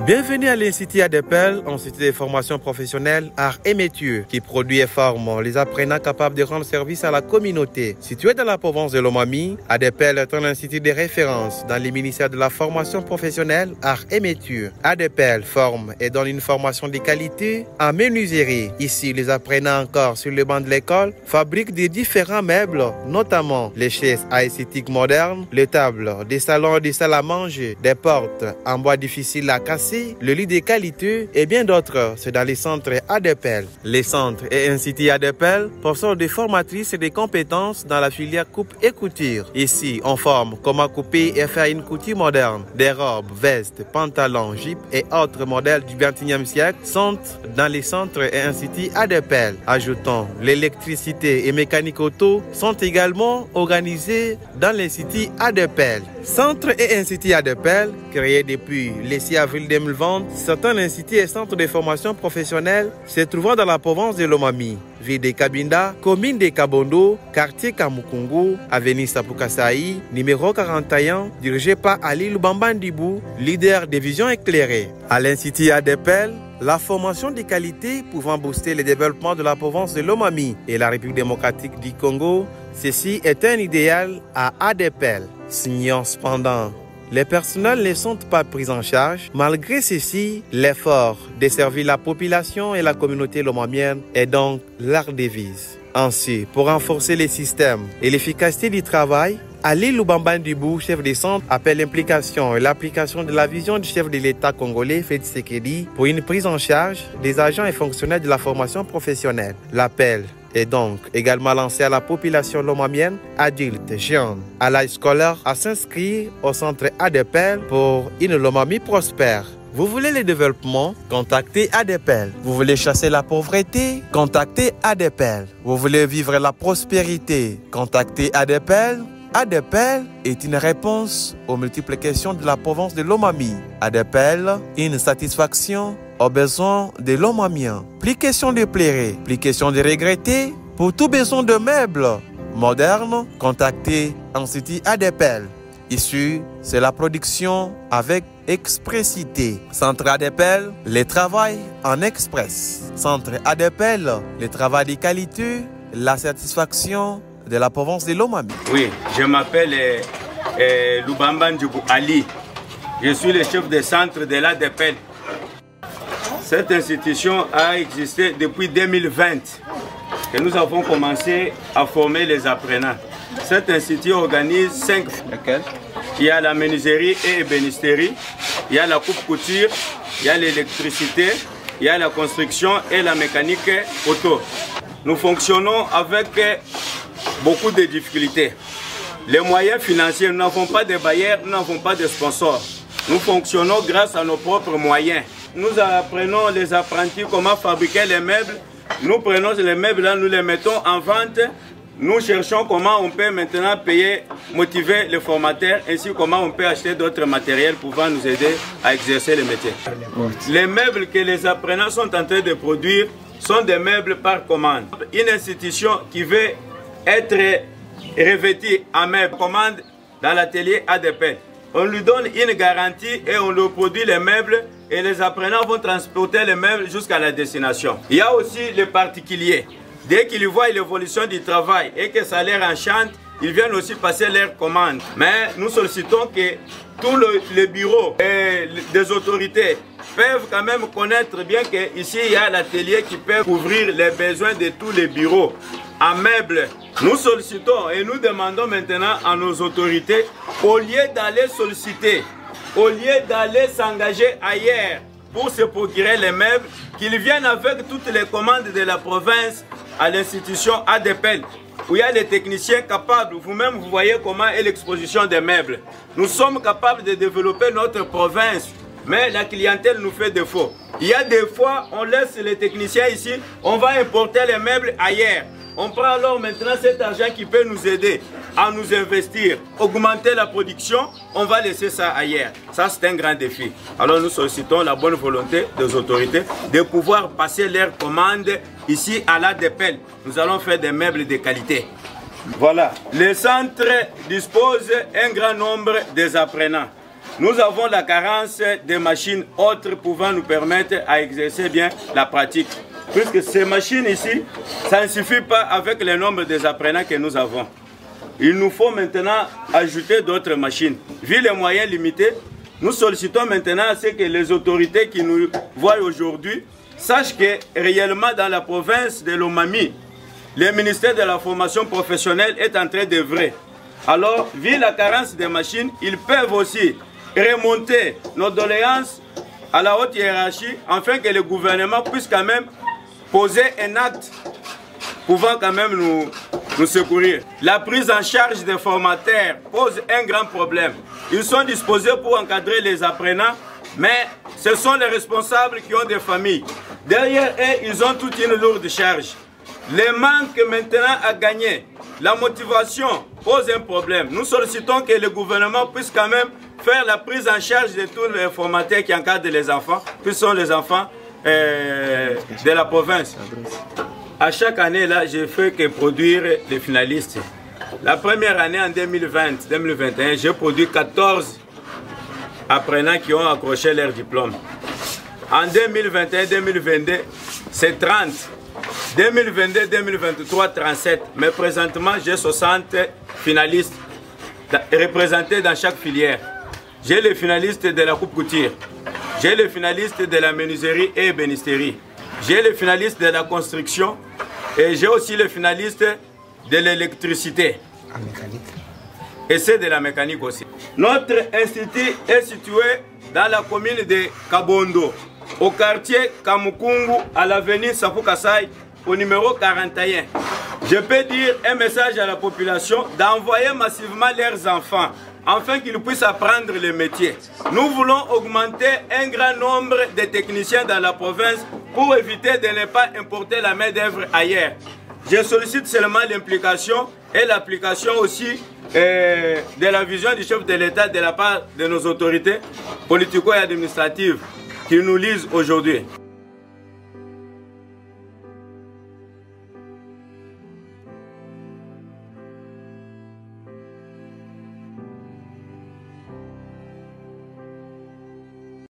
Bienvenue à l'Institut ADEPEL, Institut de formation professionnelle, arts et métiers, qui produit et forme les apprenants capables de rendre service à la communauté. Situé dans la province de Lomami, ADEPEL est un institut de référence dans les ministères de la formation professionnelle, arts et métiers. ADEPEL forme et donne une formation de qualité en menuiserie. Ici, les apprenants encore sur le banc de l'école fabriquent des différents meubles, notamment les chaises à esthétique moderne, les tables, des salons et des salles à manger, des portes en bois difficiles à casser, le lit de qualité et bien d'autres. C'est dans les centres ADEPEL. Les centres et instituts ADEPEL possèdent des formatrices et des compétences dans la filière coupe et couture. Ici, on forme comment couper et faire une couture moderne. Des robes, vestes, pantalons, jupes et autres modèles du XXIe siècle sont dans les centres et instituts ADEPEL. Ajoutons, l'électricité et mécanique auto sont également organisés dans l'institut ADEPEL. Centres et instituts ADEPEL, créés depuis le 6 avril 2020, certains instituts et centres de formation professionnelle se trouvant dans la province de Lomami, ville de Cabinda, commune de Kabondo, quartier Kamukungu, avenue Sapukasai, numéro 41, dirigé par Ali Lubambandibou, leader des visions éclairées. À l'Institut ADEPEL, la formation de qualité pouvant booster le développement de la province de Lomami et la République démocratique du Congo, ceci est un idéal à ADEPEL. Signant cependant, les personnels ne sont pas pris en charge. Malgré ceci, l'effort de servir la population et la communauté lomamienne est donc leur devise. Ainsi, pour renforcer les systèmes et l'efficacité du travail, Ali Lubambandibou, chef de centre, appelle l'implication et l'application de la vision du chef de l'État congolais, Félix Tshisekedi, pour une prise en charge des agents et fonctionnaires de la formation professionnelle. L'appel est donc également lancé à la population lomamienne, adultes, jeunes, à l'âge scolaire, à s'inscrire au centre ADEPEL pour une Lomami prospère. Vous voulez le développement? Contactez ADEPEL. Vous voulez chasser la pauvreté? Contactez ADEPEL. Vous voulez vivre la prospérité? Contactez ADEPEL. ADEPEL est une réponse aux multiples questions de la province de Lomami. ADEPEL, une satisfaction aux besoins des Lomamiens. Plus question de plaire, plus question de regretter. Pour tout besoin de meubles modernes, contactez Institut ADEPEL. Ici, c'est la production avec expressité. Centre ADEPEL, le travail en express. Centre ADEPEL, le travail de qualité, la satisfaction de la province de Lomami. Oui, je m'appelle Lubambandibou Ali. Je suis le chef de centre de l'ADEPEL. Cette institution a existé depuis 2020 et nous avons commencé à former les apprenants. Cet institut organise 5. Il y a la menuiserie et ébénisterie, il y a la coupe-couture, il y a l'électricité, il y a la construction et la mécanique auto. Nous fonctionnons avec beaucoup de difficultés. Les moyens financiers, nous n'avons pas de bailleurs, nous n'avons pas de sponsors. Nous fonctionnons grâce à nos propres moyens. Nous apprenons les apprentis comment fabriquer les meubles. Nous prenons les meubles là, nous les mettons en vente. Nous cherchons comment on peut maintenant payer, motiver les formateurs, ainsi comment on peut acheter d'autres matériels pouvant nous aider à exercer le métier. Les meubles que les apprenants sont en train de produire sont des meubles par commande. Une institution qui veut être revêtue en meubles commande dans l'atelier ADEPEL. On lui donne une garantie et on lui produit les meubles et les apprenants vont transporter les meubles jusqu'à la destination. Il y a aussi les particuliers. Dès qu'ils voient l'évolution du travail et que ça leur enchante, ils viennent aussi passer leurs commandes. Mais nous sollicitons que tous les bureaux et des autorités peuvent quand même connaître bien qu'ici il y a l'atelier qui peut couvrir les besoins de tous les bureaux en meubles. Nous sollicitons et nous demandons maintenant à nos autorités, au lieu d'aller solliciter, au lieu d'aller s'engager ailleurs pour se procurer les meubles, qu'ils viennent avec toutes les commandes de la province à l'institution ADEPEL, où il y a les techniciens capables. Vous-même, vous voyez comment est l'exposition des meubles. Nous sommes capables de développer notre province, mais la clientèle nous fait défaut. Il y a des fois, on laisse les techniciens ici, on va importer les meubles ailleurs. On prend alors maintenant cet argent qui peut nous aider à nous investir, augmenter la production, on va laisser ça ailleurs. Ça, c'est un grand défi. Alors nous sollicitons la bonne volonté des autorités de pouvoir passer leurs commandes ici à l'ADEPEL. Nous allons faire des meubles de qualité. Voilà. Le centre dispose d'un grand nombre des apprenants. nous avons la carence des machines autres pouvant nous permettre à exercer bien la pratique. Puisque ces machines ici, ça ne suffit pas avec le nombre des apprenants que nous avons. Il nous faut maintenant ajouter d'autres machines. Vu les moyens limités, nous sollicitons maintenant à ce que les autorités qui nous voient aujourd'hui sachent que réellement dans la province de Lomami, le ministère de la formation professionnelle est en train d'œuvrer. Alors, vu la carence des machines, ils peuvent aussi remonter nos doléances à la haute hiérarchie afin que le gouvernement puisse quand même poser un acte pouvant quand même nous secourir. La prise en charge des formateurs pose un grand problème. Ils sont disposés pour encadrer les apprenants, mais ce sont les responsables qui ont des familles. Derrière eux, ils ont toute une lourde charge. Le manque maintenant à gagner, la motivation pose un problème. Nous sollicitons que le gouvernement puisse quand même faire la prise en charge de tous les formateurs qui encadrent les enfants, qui sont les enfants de la province. À chaque année, là, je fais que produire les finalistes. La première année, en 2020-2021, j'ai produit 14 apprenants qui ont accroché leur diplôme. En 2021-2022, c'est 30. 2022-2023, 37. Mais présentement, j'ai 60 finalistes représentés dans chaque filière. J'ai les finalistes de la coupe couture. J'ai les finalistes de la menuiserie et ébénisterie. J'ai les finalistes de la construction. Et j'ai aussi les finalistes de l'électricité. En mécanique. Et c'est de la mécanique aussi. Notre institut est situé dans la commune de Kabondo, au quartier Kamukungu, à l'avenue Sapu Kasai, au numéro 41. Je peux dire un message à la population d'envoyer massivement leurs enfants afin qu'ils puissent apprendre le métier. Nous voulons augmenter un grand nombre de techniciens dans la province pour éviter de ne pas importer la main-d'œuvre ailleurs. Je sollicite seulement l'implication et l'application aussi de la vision du chef de l'État de la part de nos autorités politico et administratives qui nous lisent aujourd'hui.